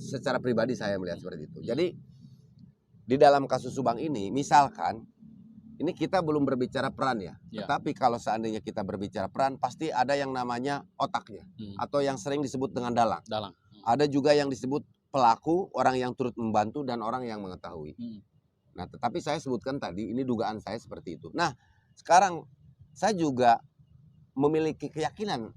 secara pribadi saya melihat seperti itu. Jadi di dalam kasus Subang ini, misalkan ini kita belum berbicara peran ya. Tetapi kalau seandainya kita berbicara peran, pasti ada yang namanya otaknya atau yang sering disebut dengan dalang. Ada juga yang disebut pelaku, orang yang turut membantu dan orang yang mengetahui. Nah, tetapi saya sebutkan tadi ini dugaan saya seperti itu. Nah, sekarang saya juga memiliki keyakinan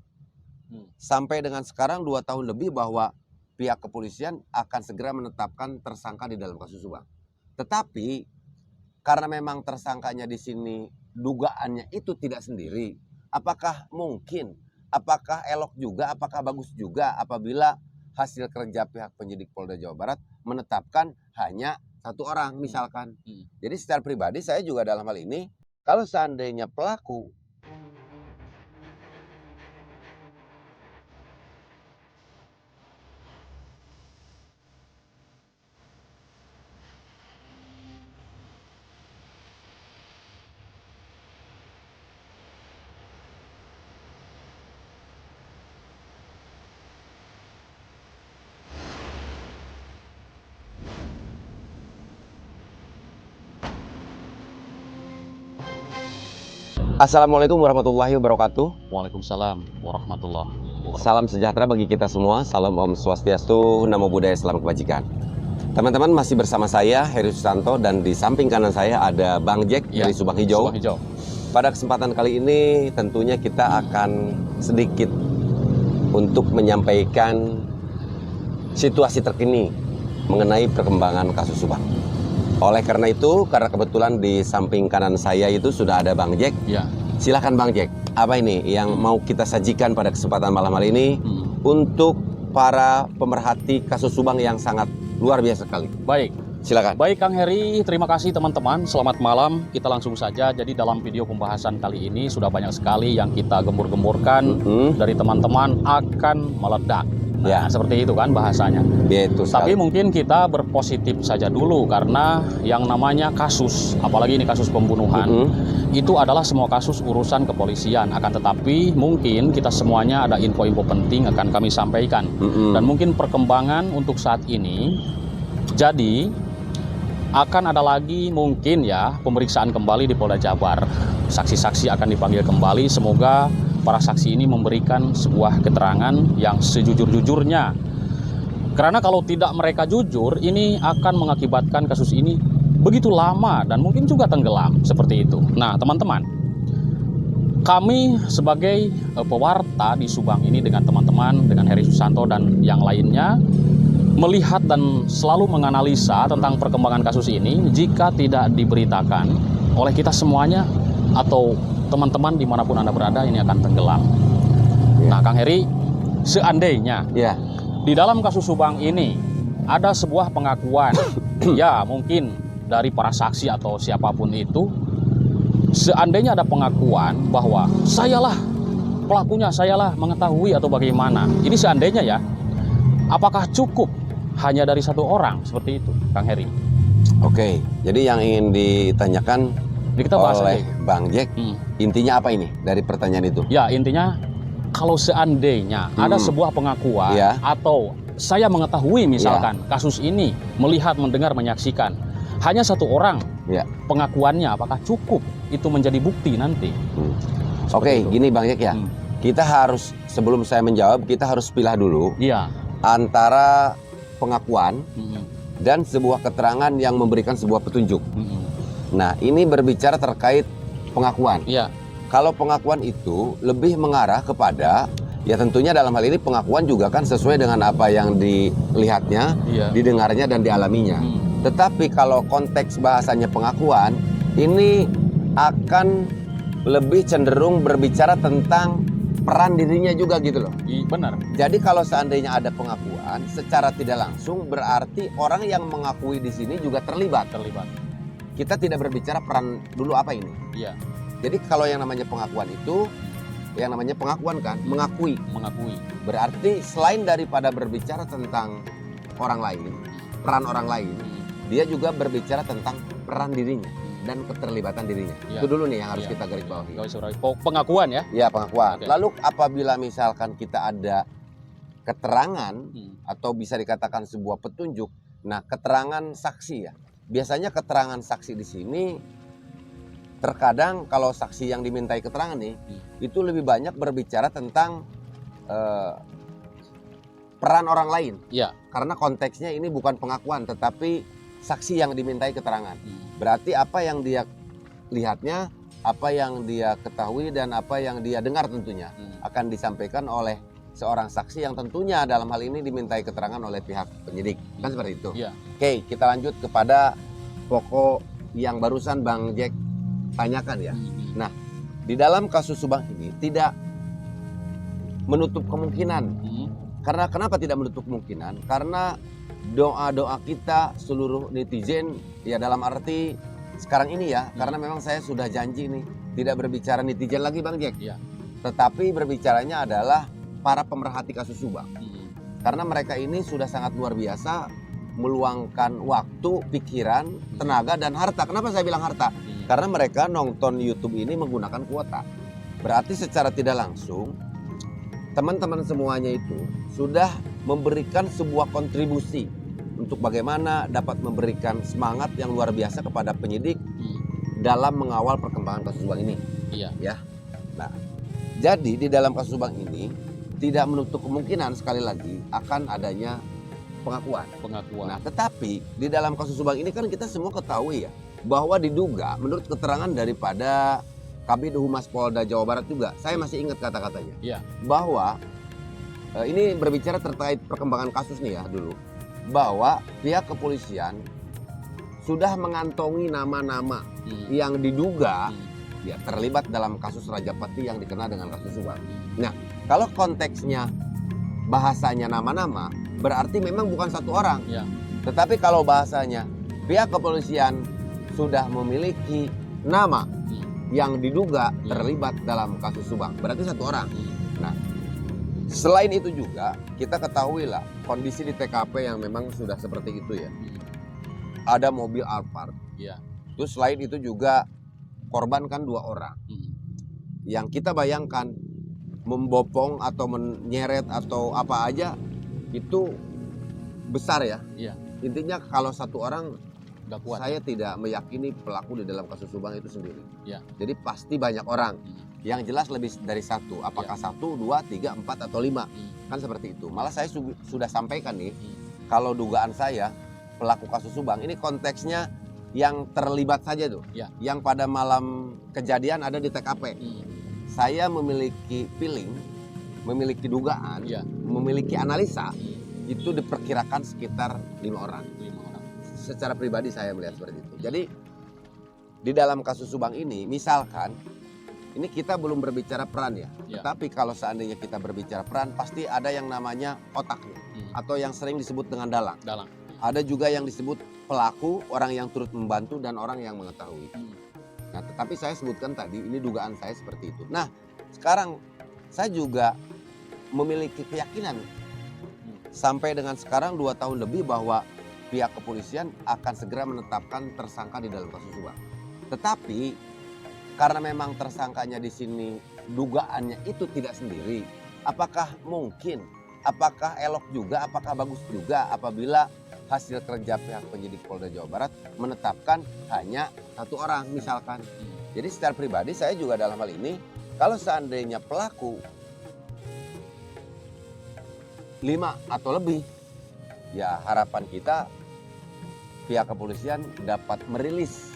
sampai dengan sekarang 2 tahun lebih bahwa pihak kepolisian akan segera menetapkan tersangka di dalam kasus Subang. Tetapi karena memang tersangkanya di sini dugaannya itu tidak sendiri, apakah mungkin, apakah elok juga, apakah bagus juga apabila hasil kerja pihak penyidik Polda Jawa Barat menetapkan hanya 1 orang misalkan. Jadi secara pribadi saya juga dalam hal ini, kalau seandainya pelaku Assalamualaikum warahmatullahi wabarakatuh. Waalaikumsalam warahmatullahi wabarakatuh. Salam sejahtera bagi kita semua. Salam Om Swastiastu, Namo Buddhaya, Salam Kebajikan. Teman-teman, masih bersama saya Heri Susanto dan di samping kanan saya ada Bang Jack dari Subang Hijau. Pada kesempatan kali ini tentunya kita akan sedikit untuk menyampaikan situasi terkini mengenai perkembangan kasus Subang. Oleh karena itu, karena kebetulan di samping kanan saya itu sudah ada Bang Jack. Silakan Bang Jack, apa ini yang mau kita sajikan pada kesempatan malam hari ini untuk para pemerhati kasus Subang yang sangat luar biasa sekali. Baik, silakan. Baik Kang Heri, terima kasih teman-teman. Selamat malam. Kita langsung saja. Jadi dalam video pembahasan kali ini sudah banyak sekali yang kita gembur-gemburkan dari teman-teman akan meledak. Nah, seperti itu kan bahasanya. Tapi mungkin kita berpositif saja dulu karena yang namanya kasus, apalagi ini kasus pembunuhan, itu adalah semua kasus urusan kepolisian. Akan tetapi mungkin kita semuanya ada info-info penting akan kami sampaikan. Dan mungkin perkembangan untuk saat ini, jadi akan ada lagi mungkin ya pemeriksaan kembali di Polda Jabar. Saksi-saksi akan dipanggil kembali, semoga para saksi ini memberikan sebuah keterangan yang sejujur-jujurnya. Karena kalau tidak mereka jujur, ini akan mengakibatkan kasus ini begitu lama dan mungkin juga tenggelam seperti itu. Nah, teman-teman, kami sebagai pewarta di Subang ini dengan teman-teman, dengan Heri Susanto dan yang lainnya, melihat dan selalu menganalisa tentang perkembangan kasus ini. Jika tidak diberitakan oleh kita semuanya atau teman-teman dimanapun Anda berada, ini akan tenggelam. Nah, Kang Heri, seandainya di dalam kasus Subang ini ada sebuah pengakuan, ya mungkin dari para saksi atau siapapun itu, seandainya ada pengakuan bahwa sayalah pelakunya, sayalah mengetahui atau bagaimana, ini seandainya ya, apakah cukup hanya dari 1 orang seperti itu, Kang Heri? Oke, jadi yang ingin ditanyakan kita bahas oleh Bang Jack, intinya apa ini dari pertanyaan itu? Ya, intinya kalau seandainya ada sebuah pengakuan atau saya mengetahui misalkan kasus ini, melihat, mendengar, menyaksikan hanya 1 orang pengakuannya, apakah cukup itu menjadi bukti nanti? Oke, gini Bang Jack ya, kita harus, sebelum saya menjawab, kita harus pilih dulu antara pengakuan dan sebuah keterangan yang memberikan sebuah petunjuk. Nah, ini berbicara terkait pengakuan. Kalau pengakuan itu lebih mengarah kepada, ya tentunya dalam hal ini pengakuan juga kan sesuai dengan apa yang dilihatnya, didengarnya dan dialaminya. Tetapi kalau konteks bahasanya pengakuan, ini akan lebih cenderung berbicara tentang peran dirinya juga gitu loh. Benar. Jadi kalau seandainya ada pengakuan, secara tidak langsung berarti orang yang mengakui di sini juga terlibat. Kita tidak berbicara peran dulu apa ini. Jadi kalau yang namanya pengakuan itu, yang namanya pengakuan kan, mengakui. Berarti selain daripada berbicara tentang orang lain, peran orang lain, dia juga berbicara tentang peran dirinya dan keterlibatan dirinya. Itu dulu nih yang harus kita garis bawahi. Pengakuan ya? Ya, pengakuan. Lalu apabila misalkan kita ada keterangan atau bisa dikatakan sebuah petunjuk. Nah, keterangan saksi ya. Biasanya keterangan saksi di sini terkadang kalau saksi yang dimintai keterangan nih itu lebih banyak berbicara tentang peran orang lain. Ya. Karena konteksnya ini bukan pengakuan tetapi saksi yang dimintai keterangan. Berarti apa yang dia lihatnya, apa yang dia ketahui dan apa yang dia dengar tentunya akan disampaikan oleh seorang saksi yang tentunya dalam hal ini dimintai keterangan oleh pihak penyidik. Kan seperti itu. Ya. Oke, kita lanjut kepada pokok yang barusan Bang Jack tanyakan ya. Nah, di dalam kasus Subang ini tidak menutup kemungkinan. Karena kenapa tidak menutup kemungkinan? Karena doa-doa kita seluruh netizen ya dalam arti sekarang ini ya, karena memang saya sudah janji nih tidak berbicara netizen lagi Bang Jack. Ya. Tetapi berbicaranya adalah para pemerhati kasus Subang. Karena mereka ini sudah sangat luar biasa meluangkan waktu, pikiran, tenaga dan harta. Kenapa saya bilang harta? Karena mereka nonton YouTube ini menggunakan kuota. Berarti secara tidak langsung teman-teman semuanya itu sudah memberikan sebuah kontribusi untuk bagaimana dapat memberikan semangat yang luar biasa kepada penyidik dalam mengawal perkembangan kasus Subang ini. Iya. Ya. Nah, jadi di dalam kasus Subang ini tidak menutup kemungkinan sekali lagi akan adanya pengakuan. Nah, tetapi di dalam kasus Subang ini kan kita semua ketahui ya bahwa diduga menurut keterangan daripada Kabid Humas Polda Jawa Barat juga, saya masih ingat kata-katanya. Iya. Bahwa ini berbicara terkait perkembangan kasus nih ya dulu. Bahwa pihak kepolisian sudah mengantongi nama-nama yang diduga ya terlibat dalam kasus Rajapati yang dikenal dengan kasus Subang. Nah, kalau konteksnya bahasanya nama-nama, berarti memang bukan satu orang. Ya. Tetapi kalau bahasanya pihak kepolisian sudah memiliki nama yang diduga terlibat dalam kasus Subang, berarti satu orang. Nah, selain itu juga kita ketahui lah kondisi di TKP yang memang sudah seperti itu ya. Ada mobil Alphard. Ya. Terus selain itu juga korban kan 2 orang. Yang kita bayangkan membopong atau menyeret atau apa aja itu besar ya. Iya. Intinya kalau satu orang Gak kuat. saya tidak meyakini pelaku di dalam kasus Subang itu sendiri. Ya. Jadi pasti banyak orang. Yang jelas lebih dari satu. Apakah 1, 2, 3, 4 atau 5. Kan seperti itu. Malah saya sudah sampaikan nih. Kalau dugaan saya pelaku kasus Subang ini konteksnya yang terlibat saja tuh. Ya. Yang pada malam kejadian ada di TKP. Saya memiliki feeling, memiliki dugaan, memiliki analisa. Itu diperkirakan sekitar 5 orang. Secara pribadi saya melihat seperti itu. Jadi di dalam kasus Subang ini misalkan ini kita belum berbicara peran ya. Tetapi kalau seandainya kita berbicara peran pasti ada yang namanya otaknya atau yang sering disebut dengan dalang. Ada juga yang disebut pelaku, orang yang turut membantu dan orang yang mengetahui. Nah, tetapi saya sebutkan tadi ini dugaan saya seperti itu. Nah, sekarang saya juga memiliki keyakinan sampai dengan sekarang 2 tahun lebih bahwa pihak kepolisian akan segera menetapkan tersangka di dalam kasus Subang. Tetapi karena memang tersangkanya di sini dugaannya itu tidak sendiri, apakah mungkin, apakah elok juga, apakah bagus juga apabila hasil kerja pihak penyidik Polda Jawa Barat menetapkan hanya 1 orang misalkan. Jadi secara pribadi saya juga dalam hal ini kalau seandainya pelaku 5 atau lebih, ya harapan kita pihak kepolisian dapat merilis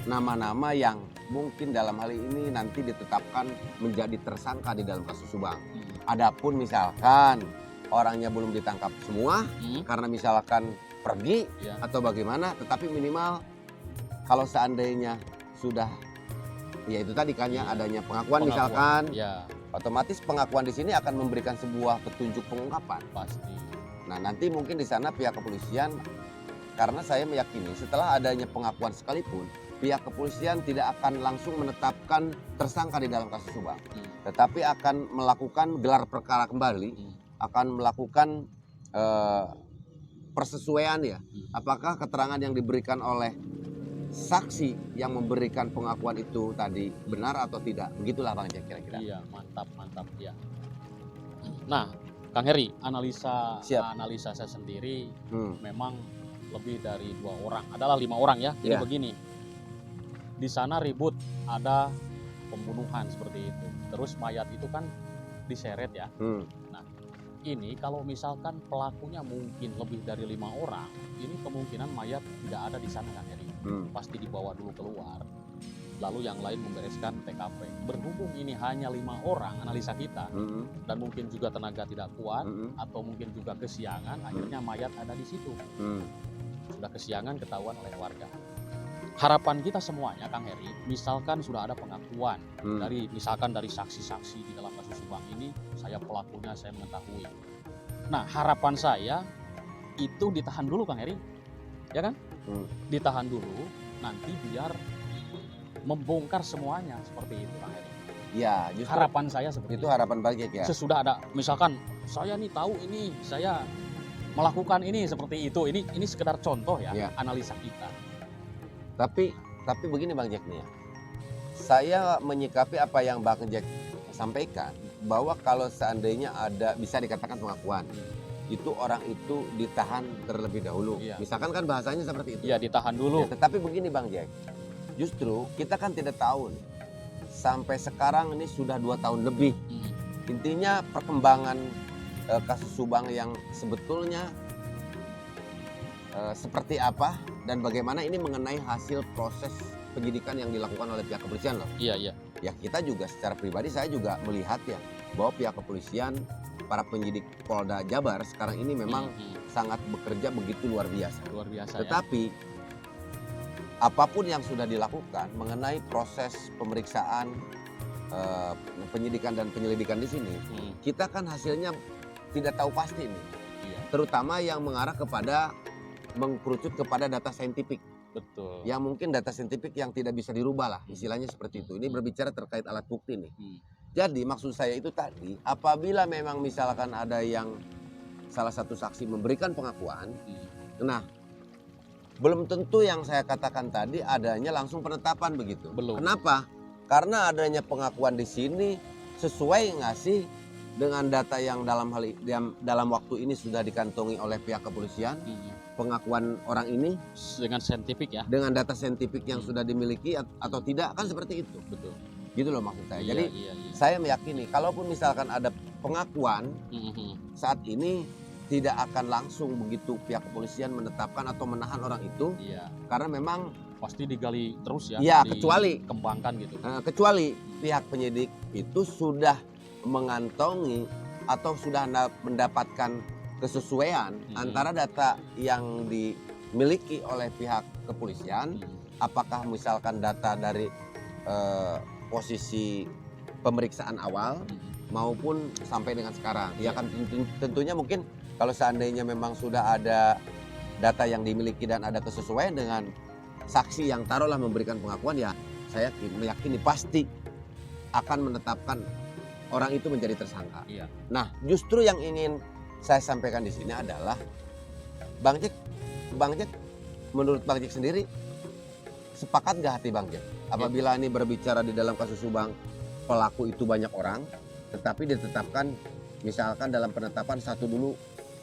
nama-nama yang mungkin dalam hal ini nanti ditetapkan menjadi tersangka di dalam kasus Subang. Adapun misalkan orangnya belum ditangkap semua karena misalkan pergi atau bagaimana, tetapi minimal kalau seandainya sudah ya itu tadi kan ya adanya pengakuan misalkan, otomatis pengakuan di sini akan memberikan sebuah petunjuk pengungkapan. Pasti. Nah, nanti mungkin di sana pihak kepolisian, karena saya meyakini setelah adanya pengakuan sekalipun, pihak kepolisian tidak akan langsung menetapkan tersangka di dalam kasus Subang. Tetapi akan melakukan gelar perkara kembali, akan melakukan persesuaian ya. Apakah keterangan yang diberikan oleh saksi yang memberikan pengakuan itu tadi benar atau tidak? Begitulah Bang Jack kira-kira. Iya, mantap ya. Nah, Kang Heri, analisa Siap. saya sendiri Hmm. memang lebih dari 2 orang, adalah 5 orang ya. Jadi Ya. begini, di sana ribut, ada pembunuhan seperti itu. Terus mayat itu kan diseret ya. Hmm. Ini kalau misalkan pelakunya mungkin lebih dari 5 orang, ini kemungkinan mayat tidak ada di sana Kang Heri. Hmm. Pasti dibawa dulu keluar, lalu yang lain membereskan TKP. Berhubung ini hanya 5 orang analisa kita, Hmm. dan mungkin juga tenaga tidak kuat, Hmm. atau mungkin juga kesiangan, akhirnya mayat ada di situ. Hmm. Sudah kesiangan ketahuan oleh warga. Harapan kita semuanya Kang Heri, misalkan sudah ada pengakuan Hmm. misalkan dari saksi-saksi di dalam kasus Subang ini, saya pelakunya, saya mengetahui. Nah, harapan saya itu ditahan dulu Kang Heri, ya kan? Hmm. Ditahan dulu, nanti biar membongkar semuanya seperti itu Kang Heri. Ya, justru Harapan saya seperti itu harapan Bang Jack ya. Sesudah ada, misalkan saya nih tahu ini, saya melakukan ini seperti itu. Ini sekedar contoh ya, Ya. analisa kita. Tapi begini Bang Jack nih ya. Saya menyikapi apa yang Bang Jack sampaikan, bahwa kalau seandainya ada bisa dikatakan pengakuan, itu orang itu ditahan terlebih dahulu. Iya. Misalkan kan bahasanya seperti itu. Ya, ditahan dulu. Ya, tetapi begini Bang Jack, justru kita kan tidak tahu nih, sampai sekarang ini sudah 2 tahun lebih. Intinya perkembangan kasus Subang yang sebetulnya seperti apa dan bagaimana ini mengenai hasil proses penyidikan yang dilakukan oleh pihak kepolisian loh. Iya, iya. Ya kita juga secara pribadi saya juga melihat ya bahwa pihak kepolisian, para penyidik Polda Jabar sekarang ini memang sangat bekerja begitu luar biasa. Luar biasa ya. Tetapi apapun yang sudah dilakukan mengenai proses pemeriksaan, penyidikan dan penyelidikan di sini, kita kan hasilnya tidak tahu pasti nih. Iya, Terutama yang mengarah kepada mengkerucut kepada data saintifik. betul. Yang mungkin data saintifik yang tidak bisa dirubah lah, istilahnya seperti itu. Ini berbicara terkait alat bukti nih. Jadi maksud saya itu tadi, apabila memang misalkan ada yang salah satu saksi memberikan pengakuan, nah belum tentu yang saya katakan tadi adanya langsung penetapan begitu. Belum. Kenapa? Karena adanya pengakuan di sini sesuai nggak sih dengan data yang dalam waktu ini sudah dikantongi oleh pihak kepolisian, pengakuan orang ini Dengan saintifik ya. dengan data saintifik yang sudah dimiliki atau tidak, kan seperti itu. Betul. Gitu loh maksud saya. Iya, Jadi iya. saya meyakini kalaupun misalkan ada pengakuan saat ini tidak akan langsung begitu pihak kepolisian menetapkan atau menahan orang itu, Iya. karena memang Pasti digali terus ya. Iya, kecuali dikembangkan gitu. kecuali pihak penyidik itu sudah mengantongi atau sudah mendapatkan kesesuaian antara data yang dimiliki oleh pihak kepolisian, apakah misalkan data dari posisi pemeriksaan awal maupun sampai dengan sekarang. Ya kan tentunya mungkin kalau seandainya memang sudah ada data yang dimiliki dan ada kesesuaian dengan saksi yang taruhlah memberikan pengakuan, ya saya meyakini pasti akan menetapkan orang itu menjadi tersangka. Iya. Nah, justru yang ingin saya sampaikan di sini adalah Bang Jack, menurut Bang Jack sendiri sepakat gak hati Bang Jack apabila ini berbicara di dalam kasus Subang pelaku itu banyak orang, tetapi ditetapkan misalkan dalam penetapan satu dulu?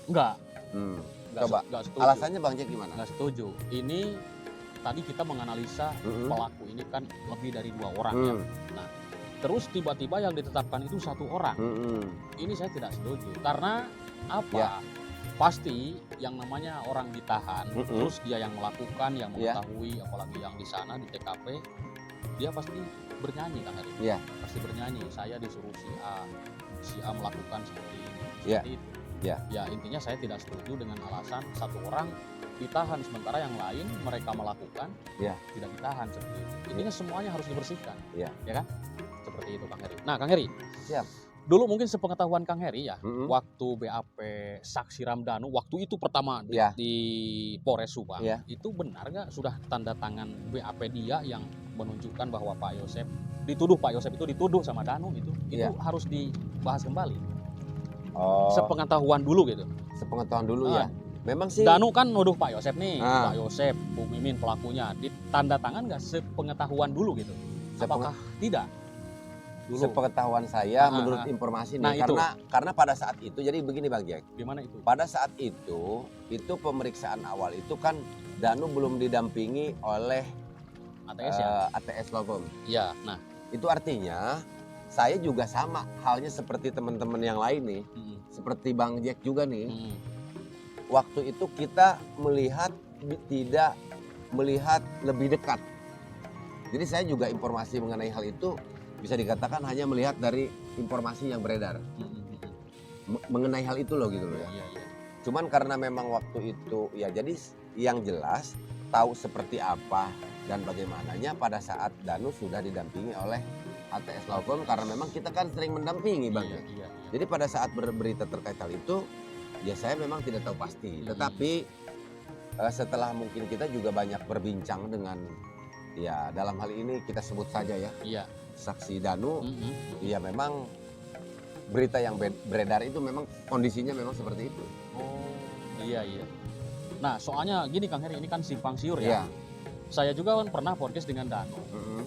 Enggak. Coba Enggak setuju. alasannya Bang Jack gimana? Enggak setuju. Ini tadi kita menganalisa pelaku ini kan lebih dari 2 orang ya. Nah, terus tiba-tiba yang ditetapkan itu 1 orang. Ini saya tidak setuju. Karena apa? Ya. Pasti yang namanya orang ditahan, terus dia yang melakukan, yang mengetahui, apalagi yang di sana di TKP, dia pasti bernyanyi Kang Heri. Iya. Pasti bernyanyi. Saya disuruh si A melakukan seperti ini, Iya. seperti itu. Iya. Ya intinya saya tidak setuju dengan alasan 1 orang ditahan sementara yang lain mereka melakukan tidak ditahan seperti itu. Intinya semuanya harus dibersihkan. Ya kan? Seperti itu Kang Heri. Nah, Kang Heri. Siap. Dulu mungkin sepengetahuan Kang Heri ya, waktu BAP Saksi Ramdhanu waktu itu pertama di Polres Subang, itu benar nggak sudah tanda tangan BAP dia yang menunjukkan bahwa Pak Yosep itu dituduh sama Danu itu harus dibahas kembali. Sepengetahuan dulu gitu. Sepengetahuan dulu ya. Memang sih Danu kan nuduh Pak Yosep nih, Pak Yosep, Bu Mimin pelakunya, ditanda tangan nggak sepengetahuan dulu gitu? Apakah tidak? dulu. Sepengetahuan saya menurut informasi nih, karena pada saat itu jadi begini Bang Jack. Gimana itu? Pada saat itu pemeriksaan awal itu kan Danu belum didampingi oleh ATS ya? ATS Logom. Iya. Nah, itu artinya saya juga sama halnya seperti teman-teman yang lain nih, seperti Bang Jack juga nih. Waktu itu kita tidak melihat lebih dekat. Jadi saya juga informasi mengenai hal itu bisa dikatakan hanya melihat dari informasi yang beredar mengenai hal itu loh gitu loh ya. Cuman karena memang waktu itu ya jadi yang jelas tahu seperti apa dan bagaimananya pada saat Danu sudah didampingi oleh ATS Logom karena memang kita kan sering mendampingi Bang. Jadi pada saat berberita terkait hal itu ya saya memang tidak tahu pasti. Tetapi setelah mungkin kita juga banyak berbincang dengan ya dalam hal ini kita sebut saja ya saksi Danu, ya memang berita yang beredar itu memang kondisinya memang seperti itu. Oh iya. Nah soalnya gini Kang Heri, ini kan simpang siur ya. Saya juga kan pernah podcast dengan Danu,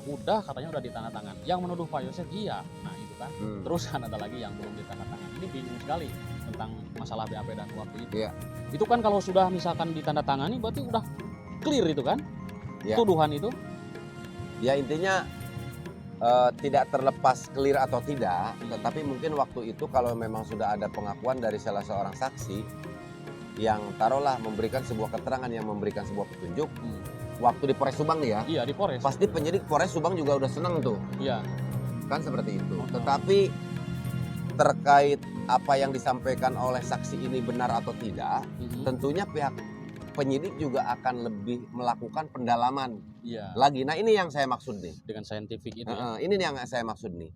udah katanya udah ditandatangan. Yang menuduh Pak Yosef iya, nah itu kan. Terus kan ada lagi yang belum ditandatangan. Ini bingung sekali tentang masalah BAP dan waktu itu. Itu kan kalau sudah misalkan ditandatangani berarti udah clear itu kan, tuduhan itu. Ya intinya tidak terlepas clear atau tidak, tetapi mungkin waktu itu kalau memang sudah ada pengakuan dari salah seorang saksi yang taruhlah memberikan sebuah keterangan yang memberikan sebuah petunjuk, waktu di Polres Subang nih ya. Iya di Polres. Pasti penyidik Polres Subang juga udah seneng tuh. Iya. Kan seperti itu. Tetapi terkait apa yang disampaikan oleh saksi ini benar atau tidak, tentunya pihak penyidik juga akan lebih melakukan pendalaman lagi. Nah ini yang saya maksud nih. Dengan saintifik itu. Ini yang saya maksud nih.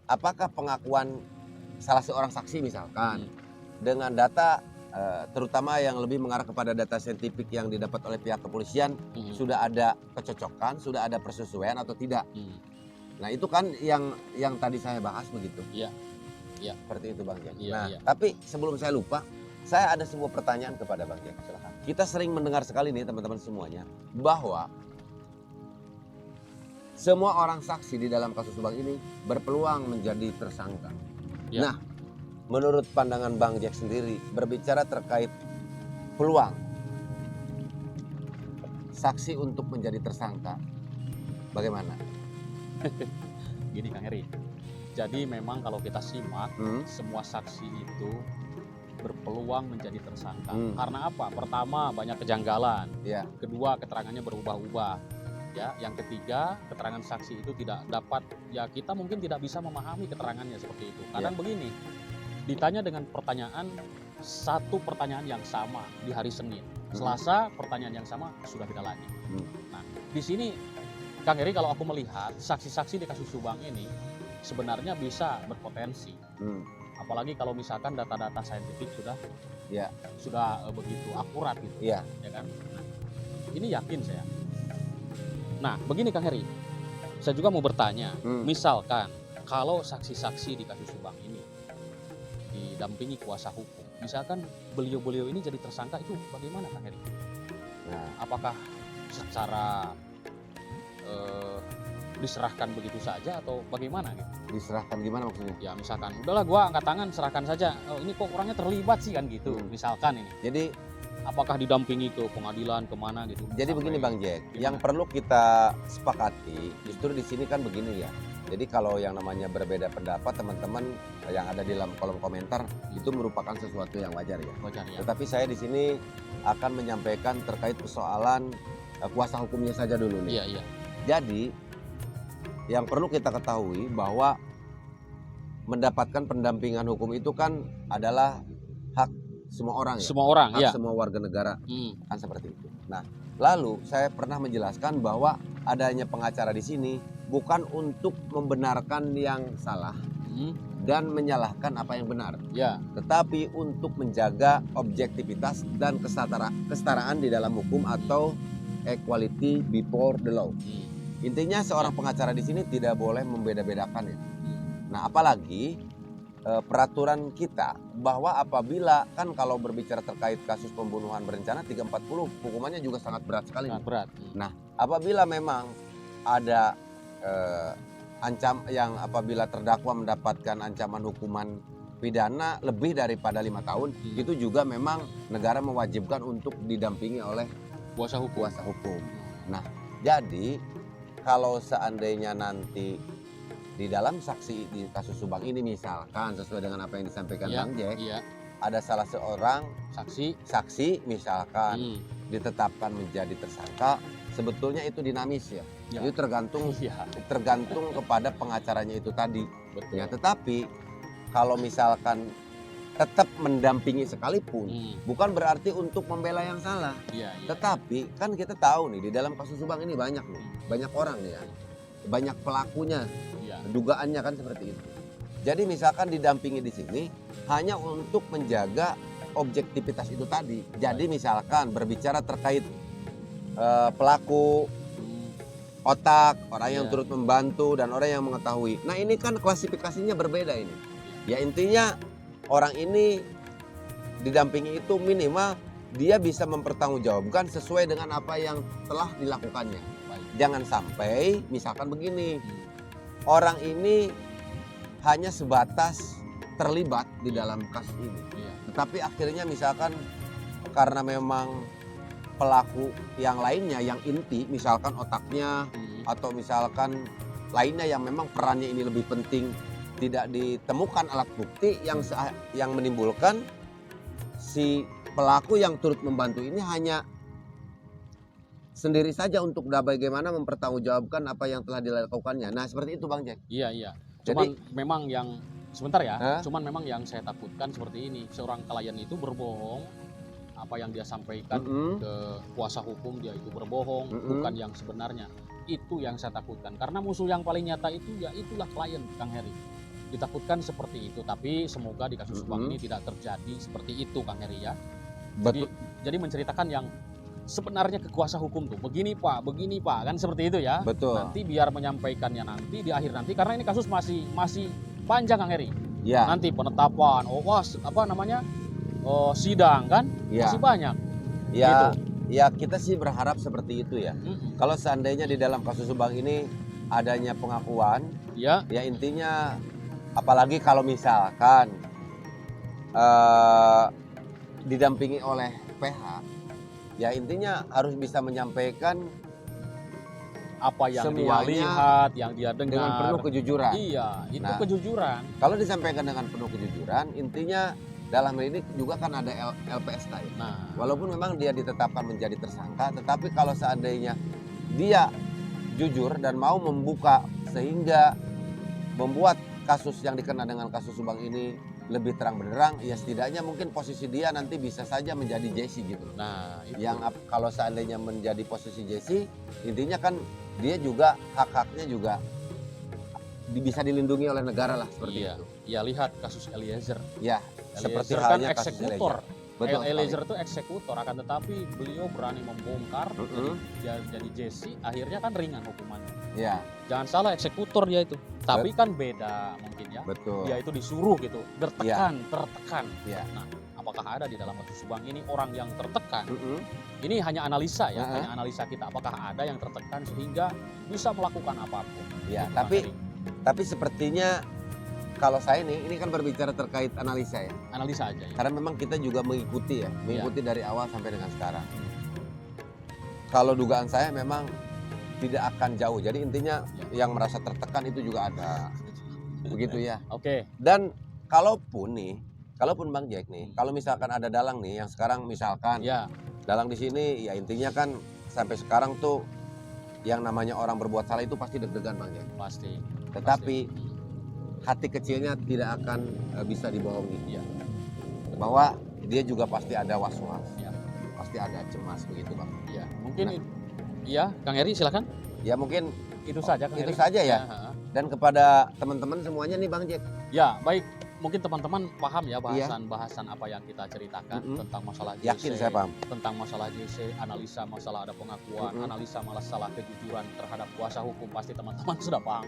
Apakah pengakuan salah seorang saksi misalkan dengan data terutama yang lebih mengarah kepada data saintifik yang didapat oleh pihak kepolisian sudah ada kecocokan, sudah ada persesuaian atau tidak? Nah itu kan yang tadi saya bahas begitu. Iya. Seperti itu Bang Jack. Iya. Tapi sebelum saya lupa, saya ada sebuah pertanyaan kepada Bang Jack. Silakan. Kita sering mendengar sekali nih teman-teman semuanya bahwa semua orang saksi di dalam kasus Subang ini berpeluang menjadi tersangka. Nah, menurut pandangan Bang Jack sendiri berbicara terkait peluang saksi untuk menjadi tersangka, bagaimana? Gini Kang Heri, jadi memang kalau kita simak semua saksi itu berpeluang menjadi tersangka. Karena apa? Pertama banyak kejanggalan, kedua keterangannya berubah-ubah, yang ketiga keterangan saksi itu tidak dapat, kita mungkin tidak bisa memahami keterangannya seperti itu. Kadang begini, ditanya dengan pertanyaan, satu pertanyaan yang sama di hari Senin, Selasa pertanyaan yang sama sudah beda lagi. Nah di sini Kang Heri kalau aku melihat saksi-saksi di kasus Subang ini sebenarnya bisa berpotensi, apalagi kalau misalkan data-data saintifik sudah begitu akurat gitu, ya kan? Nah, ini yakin saya. Nah begini Kang Heri, saya juga mau bertanya, misalkan kalau saksi-saksi di kasus Subang ini didampingi kuasa hukum, misalkan beliau-beliau ini jadi tersangka, itu bagaimana Kang Heri? Nah, apakah secara diserahkan begitu saja atau bagaimana gitu? Diserahkan gimana maksudnya? Ya misalkan udahlah gua angkat tangan serahkan saja, ini kok orangnya terlibat sih kan gitu, misalkan ini. Jadi apakah didampingi ke pengadilan kemana gitu? Jadi begini Bang Jack, yang perlu kita sepakati justru di sini kan begini ya. Jadi kalau yang namanya berbeda pendapat teman-teman yang ada di dalam kolom komentar itu merupakan sesuatu yang wajar ya. Tetapi saya di sini akan menyampaikan terkait persoalan kuasa hukumnya saja dulu nih. Jadi yang perlu kita ketahui bahwa mendapatkan pendampingan hukum itu kan adalah hak semua orang ya. Semua orang, hak semua warga negara kan seperti itu. Nah, lalu saya pernah menjelaskan bahwa adanya pengacara di sini bukan untuk membenarkan yang salah dan menyalahkan apa yang benar, tetapi untuk menjaga objektivitas dan kesetaraan di dalam hukum atau equality before the law. Intinya seorang pengacara di sini tidak boleh membeda-bedakan ya. Nah, apalagi peraturan kita bahwa apabila kan kalau berbicara terkait kasus pembunuhan berencana 340 hukumannya juga sangat berat sekali. Sangat berat. Nah, apabila memang ada apabila terdakwa mendapatkan ancaman hukuman pidana lebih daripada 5 tahun, itu juga memang negara mewajibkan untuk didampingi oleh kuasa hukum. Nah, jadi kalau seandainya nanti di dalam saksi di kasus Subang ini misalkan sesuai dengan apa yang disampaikan Bang Jack, ada salah seorang saksi misalkan ditetapkan menjadi tersangka, sebetulnya itu dinamis ya. Itu tergantung kepada pengacaranya itu tadi. Betul. Ya, tetapi kalau misalkan tetap mendampingi sekalipun, bukan berarti untuk membela yang salah. Tetapi kan kita tahu nih di dalam kasus Subang ini banyak orang nih ya, banyak pelakunya, dugaannya kan seperti itu. Jadi misalkan didampingi di sini hanya untuk menjaga objektivitas itu tadi. Jadi misalkan berbicara terkait pelaku, otak, orang yang turut membantu dan orang yang mengetahui. Nah ini kan klasifikasinya berbeda ini. Ya intinya orang ini didampingi itu minimal dia bisa mempertanggungjawabkan sesuai dengan apa yang telah dilakukannya. Jangan sampai misalkan begini, orang ini hanya sebatas terlibat di dalam kasus ini. Tetapi akhirnya misalkan karena memang pelaku yang lainnya yang inti, misalkan otaknya atau misalkan lainnya yang memang perannya ini lebih penting, tidak ditemukan alat bukti yang menimbulkan si pelaku yang turut membantu ini hanya sendiri saja untuk bagaimana mempertanggungjawabkan apa yang telah dilakukannya. Nah seperti itu Bang Jack. Iya. Cuman memang yang sebentar ya. Cuman memang yang saya takutkan seperti ini, seorang klien itu berbohong, apa yang dia sampaikan ke kuasa hukum dia itu berbohong, bukan yang sebenarnya. Itu yang saya takutkan. Karena musuh yang paling nyata itu ya itulah klien Kang Heri. Ditakutkan seperti itu, tapi semoga di kasus Subang ini tidak terjadi seperti itu Kang Heri ya. Jadi menceritakan yang sebenarnya ke kuasa hukum tuh begini pak kan seperti itu ya. Betul. Nanti biar menyampaikannya nanti di akhir nanti, karena ini kasus masih panjang Kang Heri. Nanti penetapan sidang kan masih banyak. Gitu. Ya kita sih berharap seperti itu ya. Kalau seandainya di dalam kasus Subang ini adanya pengakuan, ya intinya apalagi kalau misalkan didampingi oleh PH, ya intinya harus bisa menyampaikan apa yang semuanya dia lihat, yang dia dengar dengan penuh kejujuran. Iya, itu kejujuran. Kalau disampaikan dengan penuh kejujuran, intinya dalam hal ini juga kan ada LPSK ya. Walaupun memang dia ditetapkan menjadi tersangka, tetapi kalau seandainya dia jujur dan mau membuka sehingga membuat kasus yang dikenal dengan kasus Subang ini lebih terang benderang, ya setidaknya mungkin posisi dia nanti bisa saja menjadi Jesse gitu. Nah, itu. Yang kalau seandainya menjadi posisi Jesse, intinya kan dia juga hak-haknya juga bisa dilindungi oleh negara lah seperti itu. Ya lihat kasus Eliezer. Ya, seperti kan halnya eksekutor. Betul. Eliezer itu eksekutor, akan tetapi beliau berani membongkar jadi Jesse, akhirnya kan ringan hukumannya. Ya. Jangan salah, eksekutor dia itu. Tapi kan beda mungkin ya. Betul. Dia itu disuruh gitu, tertekan. Ya. Nah, apakah ada di dalam kasus Subang ini orang yang tertekan? Ini hanya analisa ya, hanya analisa kita. Apakah ada yang tertekan sehingga bisa melakukan apapun? Ya, tapi sepertinya kalau saya ini kan berbicara terkait analisa ya. Analisa aja ya. Karena memang kita juga mengikuti dari awal sampai dengan sekarang. Kalau dugaan saya memang tidak akan jauh. Jadi intinya yang merasa tertekan itu juga ada. Begitu ya. Oke. Dan kalaupun Bang Jack nih, kalau misalkan ada dalang nih yang sekarang misalkan dalang di sini, ya intinya kan sampai sekarang tuh yang namanya orang berbuat salah itu pasti deg-degan Bang Jack. Pasti. Tetapi hati kecilnya tidak akan bisa dibohongi. Bahwa dia juga pasti ada was-was. Pasti ada cemas begitu Bang. Mungkin Kang Heri silakan. Ya mungkin itu saja Kang Heri. Itu saja ya. Dan kepada teman-teman semuanya nih Bang Jack. Ya, baik. Mungkin teman-teman paham ya bahasan apa yang kita ceritakan tentang masalah JC. Yakin saya paham. Tentang masalah JC, analisa masalah ada pengakuan, analisa masalah kejujuran terhadap kuasa hukum, pasti teman-teman sudah paham.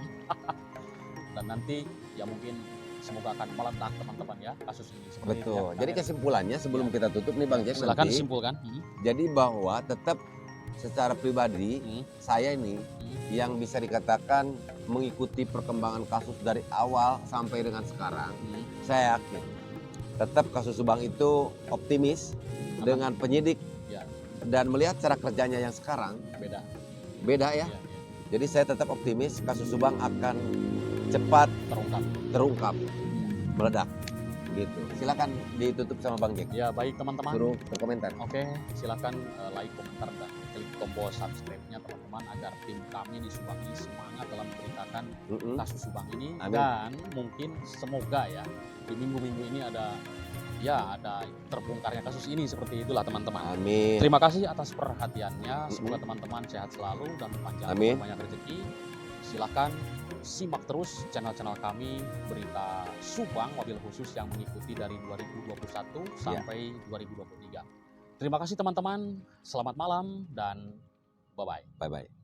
Dan nanti ya mungkin semoga akan meledak teman-teman ya kasus ini. Betul. Jadi kesimpulannya sebelum kita tutup nih Bang Jack, silakan simpulkan. Jadi bahwa tetap secara pribadi saya ini yang bisa dikatakan mengikuti perkembangan kasus dari awal sampai dengan sekarang, saya yakin tetap kasus Subang itu optimis dengan penyidik dan melihat cara kerjanya yang sekarang beda ya. Jadi saya tetap optimis kasus Subang akan cepat terungkap, meledak. Gitu. Silakan ditutup sama Bang Jack. Ya baik teman-teman. Suruh berkomentar. Oke, silakan like, komentar dan klik tombol subscribe-nya teman-teman agar tim kami di Subang ini semangat dalam memberitakan kasus Subang ini. Amin. Dan mungkin semoga ya di minggu-minggu ini ada terbongkarnya kasus ini, seperti itulah teman-teman. Amin. Terima kasih atas perhatiannya. Semoga teman-teman sehat selalu dan panjang banyak rezeki. Silakan simak terus channel-channel kami Berita Subang, wabil khusus yang mengikuti dari 2021 sampai 2023. Terima kasih teman-teman, selamat malam dan bye-bye. Bye-bye.